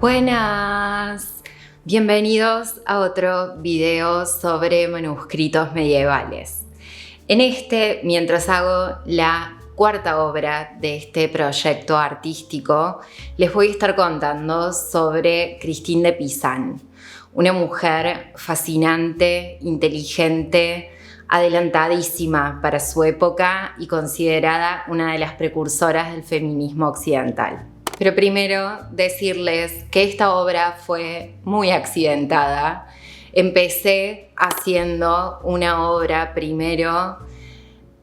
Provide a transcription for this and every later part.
Buenas, bienvenidos a otro video sobre manuscritos medievales. En mientras hago la cuarta obra de este proyecto artístico, les voy a estar contando sobre Christine de Pisan, una mujer fascinante, inteligente, adelantadísima para su época y considerada una de las precursoras del feminismo occidental. Pero primero decirles que esta obra fue muy accidentada. Empecé haciendo una obra primero,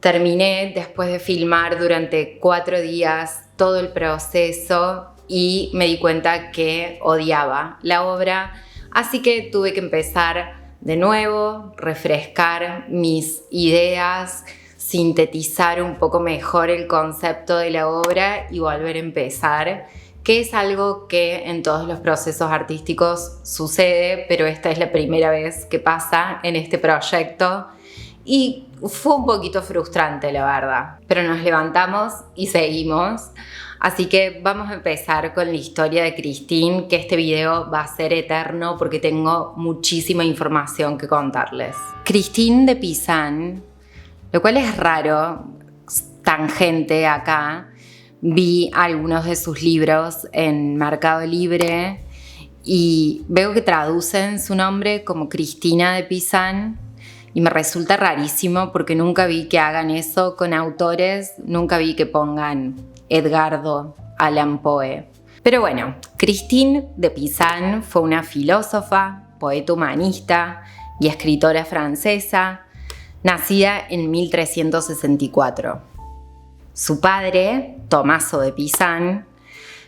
terminé después de filmar durante 4 días todo el proceso y me di cuenta que odiaba la obra, así que tuve que empezar de nuevo, refrescar mis ideas, sintetizar un poco mejor el concepto de la obra y volver a empezar, que es algo que en todos los procesos artísticos sucede, pero esta es la primera vez que pasa en este proyecto y fue un poquito frustrante, la verdad. Pero nos levantamos y seguimos. Así que vamos a empezar con la historia de Christine, que este video va a ser eterno porque tengo muchísima información que contarles. Christine de Pisan, lo cual es raro, tangente acá, vi algunos de sus libros en Mercado Libre y veo que traducen su nombre como Cristina de Pisan y me resulta rarísimo porque nunca vi que hagan eso con autores, nunca vi que pongan Edgardo Allan Poe. Pero bueno, Christine de Pisan fue una filósofa, poeta humanista y escritora francesa, nacida en 1364. Su padre, Tommaso de Pisan,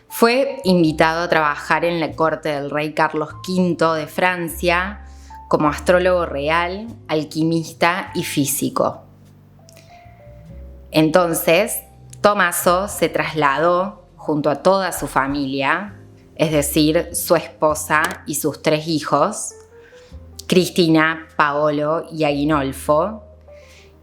fue invitado a trabajar en la corte del rey Carlos V de Francia como astrólogo real, alquimista y físico. Entonces, Tommaso se trasladó junto a toda su familia, es decir, su esposa y sus 3 hijos, Cristina, Paolo y Aguinolfo,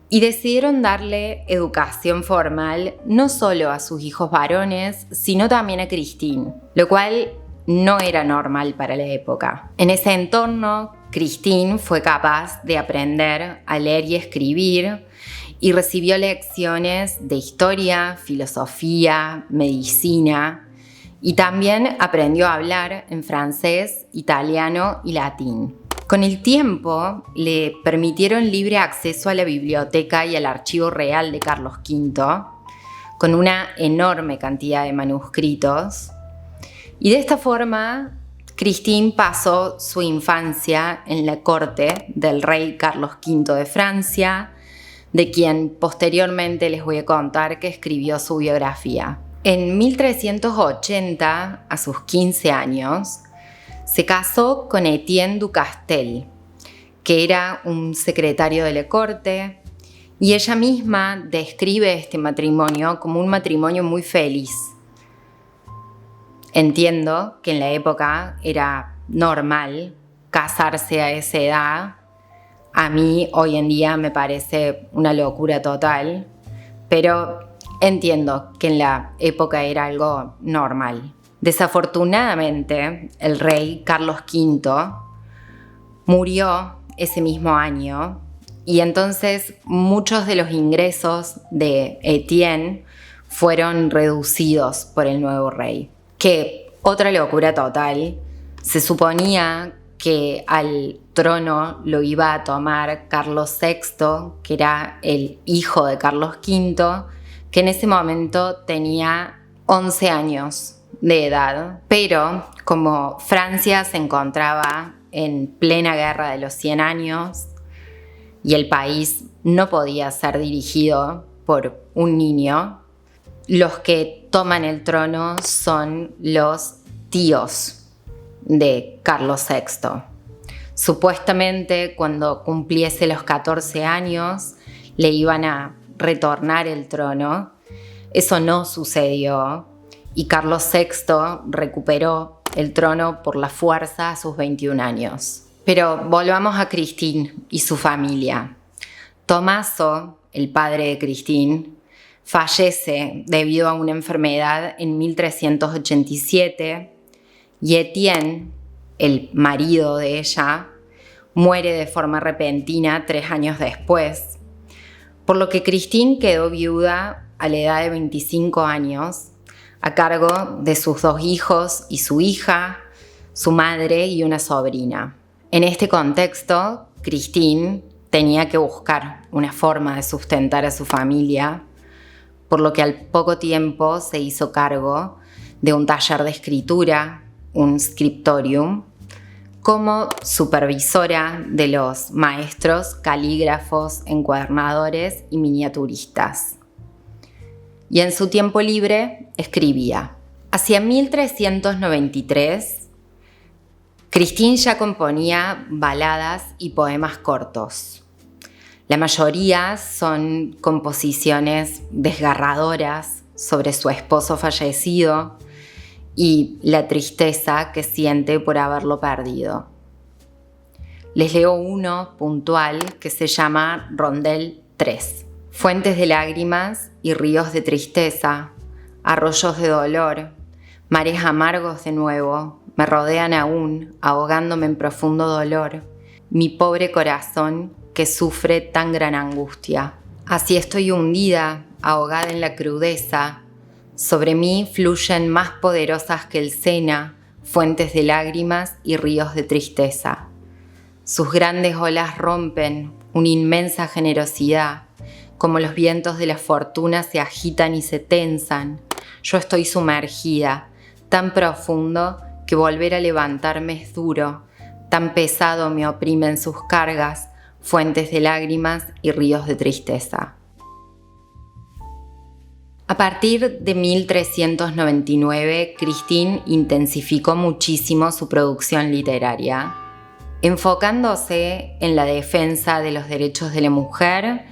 y decidieron darle educación formal no solo a sus hijos varones, sino también a Christine, lo cual no era normal para la época. En ese entorno, Christine fue capaz de aprender a leer y escribir y recibió lecciones de historia, filosofía, medicina y también aprendió a hablar en francés, italiano y latín. Con el tiempo le permitieron libre acceso a la biblioteca y al archivo real de Carlos V, con una enorme cantidad de manuscritos. Y de esta forma, Christine pasó su infancia en la corte del rey Carlos V de Francia, de quien posteriormente les voy a contar que escribió su biografía. En 1380, a sus 15 años, se casó con Etienne du Castel, que era un secretario de la corte, y ella misma describe este matrimonio como un matrimonio muy feliz. Entiendo que en la época era normal casarse a esa edad. A mí hoy en día me parece una locura total, pero entiendo que en la época era algo normal. Desafortunadamente, el rey Carlos V murió ese mismo año y entonces muchos de los ingresos de Etienne fueron reducidos por el nuevo rey. Que otra locura total, se suponía que al trono lo iba a tomar Carlos VI, que era el hijo de Carlos V, que en ese momento tenía 11 años de edad, pero como Francia se encontraba en plena guerra de los 100 años y el país no podía ser dirigido por un niño, los que toman el trono son los tíos de Carlos VI. Supuestamente, cuando cumpliese los 14 años, le iban a retornar el trono. Eso no sucedió y Carlos VI recuperó el trono por la fuerza a sus 21 años. Pero volvamos a Christine y su familia. Tommaso, el padre de Christine, fallece debido a una enfermedad en 1387 y Etienne, el marido de ella, muere de forma repentina 3 años después, por lo que Christine quedó viuda a la edad de 25 años, a cargo de sus 2 hijos y su hija, su madre y una sobrina. En este contexto, Christine tenía que buscar una forma de sustentar a su familia, por lo que al poco tiempo se hizo cargo de un taller de escritura, un scriptorium, como supervisora de los maestros, calígrafos, encuadernadores y miniaturistas. Y en su tiempo libre escribía. Hacia 1393, Christine ya componía baladas y poemas cortos. La mayoría son composiciones desgarradoras sobre su esposo fallecido y la tristeza que siente por haberlo perdido. Les leo uno puntual que se llama Rondel 3. Fuentes de lágrimas y ríos de tristeza, arroyos de dolor, mares amargos de nuevo, me rodean aún, ahogándome en profundo dolor, mi pobre corazón que sufre tan gran angustia. Así estoy hundida, ahogada en la crudeza, sobre mí fluyen más poderosas que el Sena, fuentes de lágrimas y ríos de tristeza. Sus grandes olas rompen una inmensa generosidad, como los vientos de la fortuna se agitan y se tensan. Yo estoy sumergida, tan profundo que volver a levantarme es duro, tan pesado me oprimen sus cargas, fuentes de lágrimas y ríos de tristeza. A partir de 1399, Christine intensificó muchísimo su producción literaria, enfocándose en la defensa de los derechos de la mujer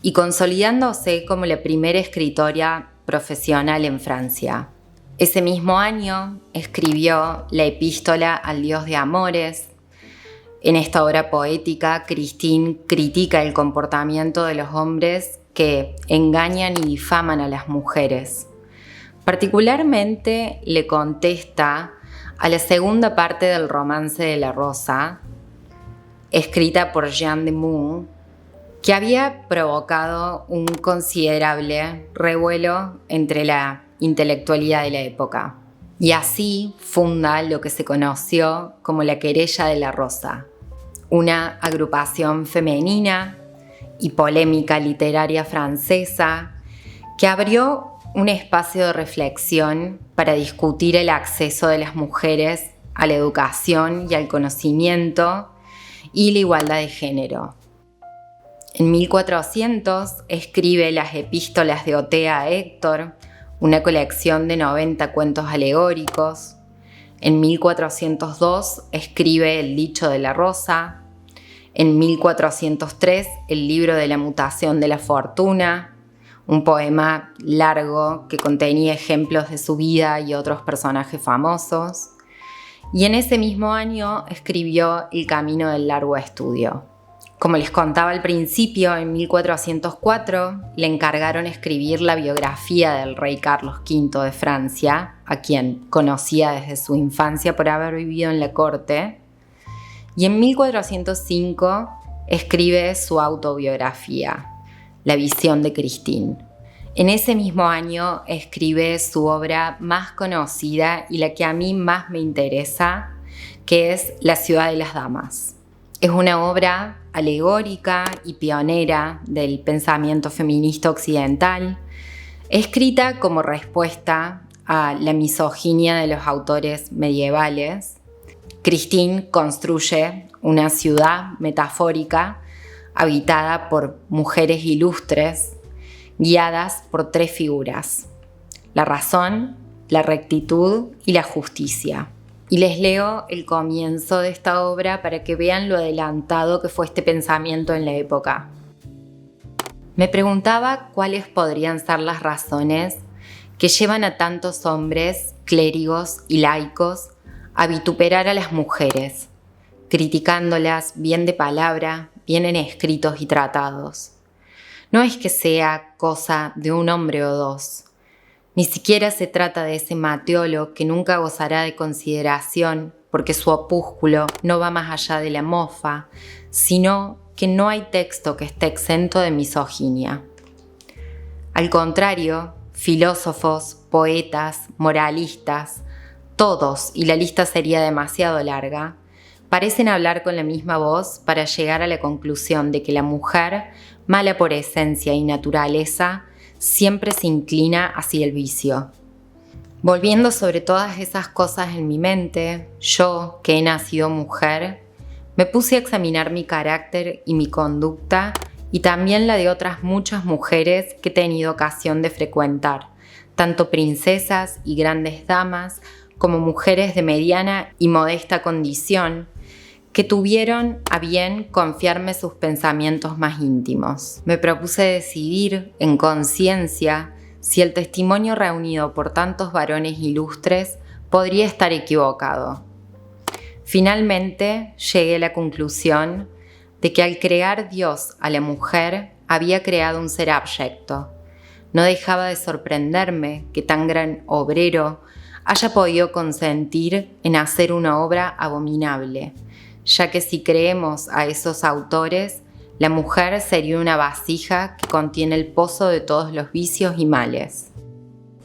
y consolidándose como la primera escritora profesional en Francia. Ese mismo año escribió la Epístola al Dios de Amores. En esta obra poética, Christine critica el comportamiento de los hombres que engañan y difaman a las mujeres. Particularmente le contesta a la segunda parte del Romance de la Rosa, escrita por Jean de Meaux, que había provocado un considerable revuelo entre la intelectualidad de la época. Y así funda lo que se conoció como la Querella de la Rosa, una agrupación femenina y polémica literaria francesa que abrió un espacio de reflexión para discutir el acceso de las mujeres a la educación y al conocimiento y la igualdad de género. En 1400 escribe las Epístolas de Otea a Héctor, una colección de 90 cuentos alegóricos. En 1402 escribe El dicho de la rosa. En 1403 el libro de la mutación de la fortuna, un poema largo que contenía ejemplos de su vida y otros personajes famosos. Y en ese mismo año escribió El camino del largo estudio. Como les contaba al principio, en 1404 le encargaron escribir la biografía del rey Carlos V de Francia, a quien conocía desde su infancia por haber vivido en la corte. Y en 1405 escribe su autobiografía, La visión de Christine. En ese mismo año escribe su obra más conocida y la que a mí más me interesa, que es La ciudad de las damas. Es una obra alegórica y pionera del pensamiento feminista occidental, escrita como respuesta a la misoginia de los autores medievales. Christine construye una ciudad metafórica habitada por mujeres ilustres, guiadas por 3 figuras: la razón, la rectitud y la justicia. Y les leo el comienzo de esta obra para que vean lo adelantado que fue este pensamiento en la época. Me preguntaba cuáles podrían ser las razones que llevan a tantos hombres, clérigos y laicos a vituperar a las mujeres, criticándolas bien de palabra, bien en escritos y tratados. No es que sea cosa de un hombre o dos, Ni siquiera se trata de ese Mateolo que nunca gozará de consideración porque su opúsculo no va más allá de la mofa, sino que no hay texto que esté exento de misoginia. Al contrario, filósofos, poetas, moralistas, todos, y la lista sería demasiado larga, parecen hablar con la misma voz para llegar a la conclusión de que la mujer, mala por esencia y naturaleza, siempre se inclina hacia el vicio. Volviendo sobre todas esas cosas en mi mente, yo, que he nacido mujer, me puse a examinar mi carácter y mi conducta y también la de otras muchas mujeres que he tenido ocasión de frecuentar, tanto princesas y grandes damas como mujeres de mediana y modesta condición, que tuvieron a bien confiarme sus pensamientos más íntimos. Me propuse decidir, en conciencia, si el testimonio reunido por tantos varones ilustres podría estar equivocado. Finalmente, llegué a la conclusión de que al crear Dios a la mujer, había creado un ser abyecto. No dejaba de sorprenderme que tan gran obrero haya podido consentir en hacer una obra abominable, ya que si creemos a esos autores, la mujer sería una vasija que contiene el pozo de todos los vicios y males.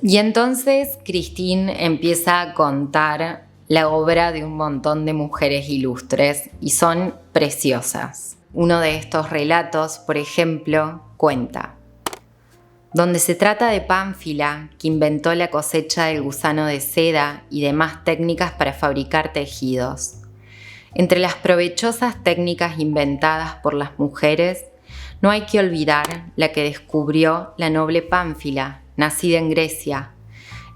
Y entonces Christine empieza a contar la obra de un montón de mujeres ilustres y son preciosas. Uno de estos relatos, por ejemplo, cuenta: donde se trata de Pánfila, que inventó la cosecha del gusano de seda y demás técnicas para fabricar tejidos. Entre las provechosas técnicas inventadas por las mujeres, no hay que olvidar la que descubrió la noble Pánfila, nacida en Grecia.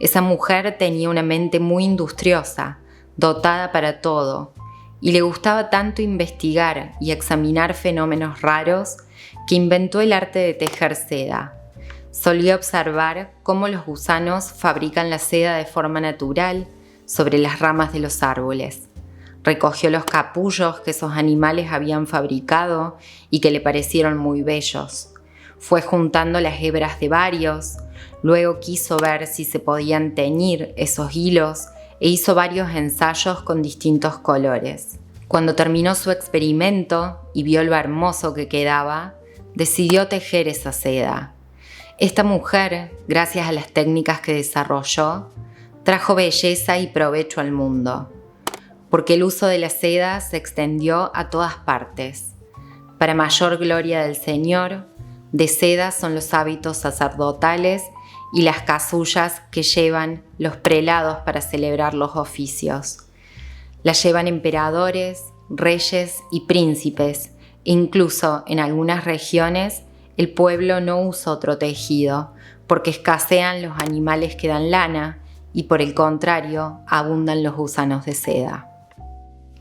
Esa mujer tenía una mente muy industriosa, dotada para todo, y le gustaba tanto investigar y examinar fenómenos raros que inventó el arte de tejer seda. Solía observar cómo los gusanos fabrican la seda de forma natural sobre las ramas de los árboles. Recogió los capullos que esos animales habían fabricado y que le parecieron muy bellos. Fue juntando las hebras de varios, luego quiso ver si se podían teñir esos hilos e hizo varios ensayos con distintos colores. Cuando terminó su experimento y vio lo hermoso que quedaba, decidió tejer esa seda. Esta mujer, gracias a las técnicas que desarrolló, trajo belleza y provecho al mundo, porque el uso de la seda se extendió a todas partes. Para mayor gloria del Señor, de seda son los hábitos sacerdotales y las casullas que llevan los prelados para celebrar los oficios. Las llevan emperadores, reyes y príncipes. Incluso en algunas regiones el pueblo no usa otro tejido, porque escasean los animales que dan lana y por el contrario abundan los gusanos de seda.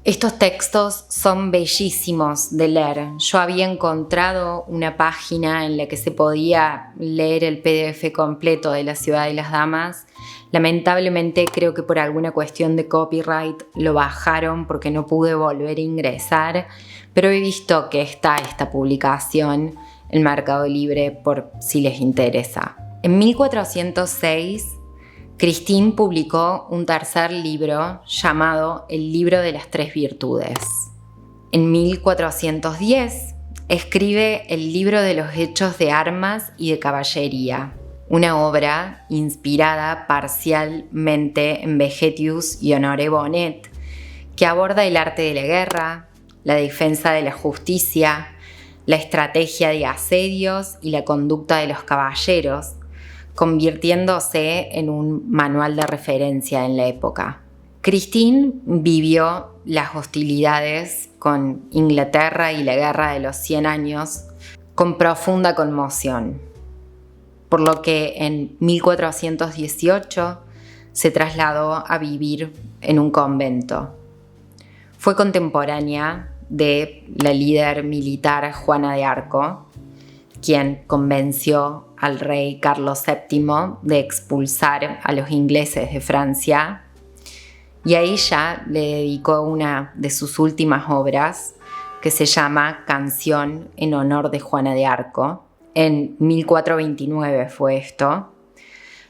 Estos textos son bellísimos de leer. Yo había encontrado una página en la que se podía leer el PDF completo de La Ciudad de las Damas. Lamentablemente creo que por alguna cuestión de copyright lo bajaron porque no pude volver a ingresar, pero he visto que está esta publicación en Mercado Libre por si les interesa. En 1406, Christine publicó un tercer libro llamado El Libro de las Tres Virtudes. En 1410 escribe el Libro de los Hechos de Armas y de Caballería, una obra inspirada parcialmente en Vegetius y Honoré Bonnet, que aborda el arte de la guerra, la defensa de la justicia, la estrategia de asedios y la conducta de los caballeros, convirtiéndose en un manual de referencia en la época. Christine vivió las hostilidades con Inglaterra y la Guerra de los 100 años con profunda conmoción, por lo que en 1418 se trasladó a vivir en un convento. Fue contemporánea de la líder militar Juana de Arco, quien convenció al rey Carlos VII de expulsar a los ingleses de Francia, y a ella le dedicó una de sus últimas obras que se llama Canción en honor de Juana de Arco. En 1429 fue esto.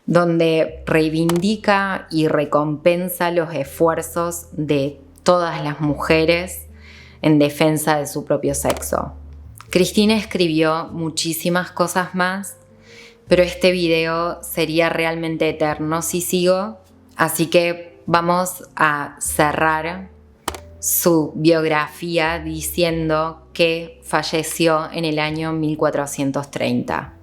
donde reivindica y recompensa los esfuerzos de todas las mujeres en defensa de su propio sexo. Cristina escribió muchísimas cosas más, pero este video sería realmente eterno si sigo, así que vamos a cerrar su biografía diciendo que falleció en el año 1430.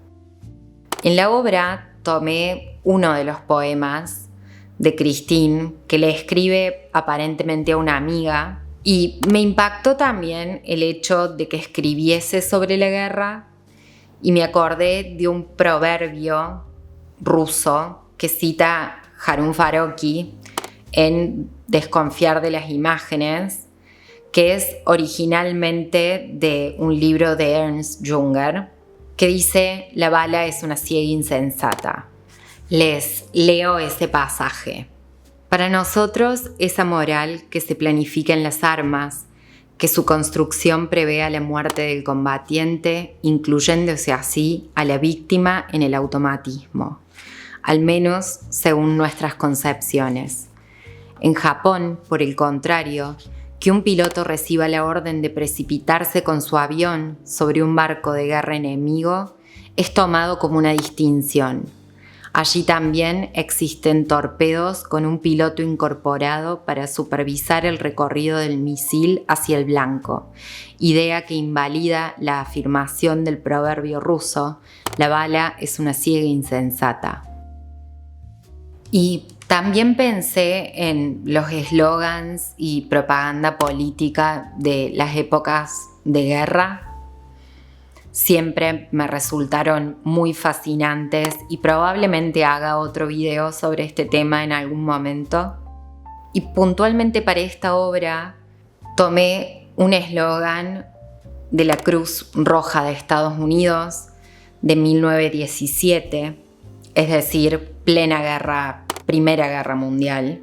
En la obra tomé uno de los poemas de Christine que le escribe aparentemente a una amiga, y me impactó también el hecho de que escribiese sobre la guerra, y me acordé de un proverbio ruso que cita Harun Farocki en Desconfiar de las imágenes, que es originalmente de un libro de Ernst Junger, que dice: la bala es una ciega insensata. Les leo ese pasaje. Para nosotros, esa moral que se planifica en las armas, que su construcción prevea la muerte del combatiente, incluyéndose así a la víctima en el automatismo, al menos según nuestras concepciones. En Japón, por el contrario, que un piloto reciba la orden de precipitarse con su avión sobre un barco de guerra enemigo es tomado como una distinción. Allí también existen torpedos con un piloto incorporado para supervisar el recorrido del misil hacia el blanco, idea que invalida la afirmación del proverbio ruso: la bala es una ciega insensata. Y también pensé en los eslogans y propaganda política de las épocas de guerra. Siempre me resultaron muy fascinantes y probablemente haga otro video sobre este tema en algún momento. Y puntualmente para esta obra tomé un eslogan de la Cruz Roja de Estados Unidos de 1917, es decir, plena guerra, Primera Guerra Mundial,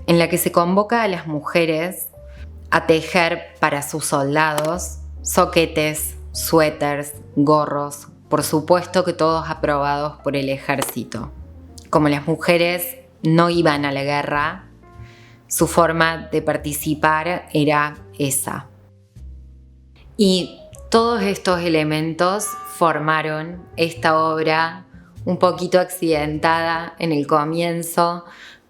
en la que se convoca a las mujeres a tejer para sus soldados soquetes, suéteres, gorros, por supuesto que todos aprobados por el ejército. Como las mujeres no iban a la guerra, su forma de participar era esa. Y todos estos elementos formaron esta obra un poquito accidentada en el comienzo,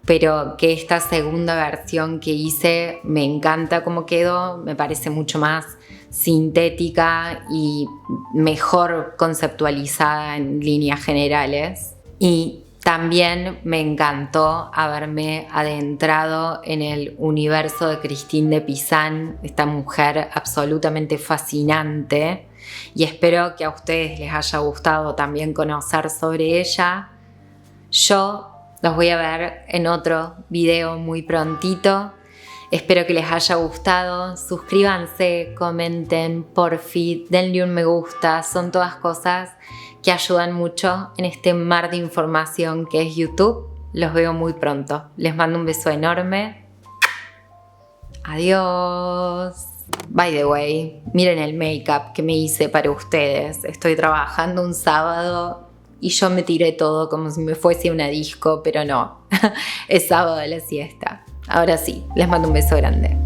pero que esta segunda versión que hice me encanta cómo quedó, me parece mucho más sintética y mejor conceptualizada en líneas generales. Y también me encantó haberme adentrado en el universo de Christine de Pizan, esta mujer absolutamente fascinante, y espero que a ustedes les haya gustado también conocer sobre ella. Yo los voy a ver en otro video muy prontito. Espero que les haya gustado. Suscríbanse, comenten, porfi, denle un me gusta. Son todas cosas que ayudan mucho en este mar de información que es YouTube. Los veo muy pronto. Les mando un beso enorme. Adiós. By the way, miren el make-up que me hice para ustedes. Estoy trabajando un sábado y yo me tiré todo como si me fuese una disco, pero no. Es sábado de la siesta. Ahora sí, les mando un beso grande.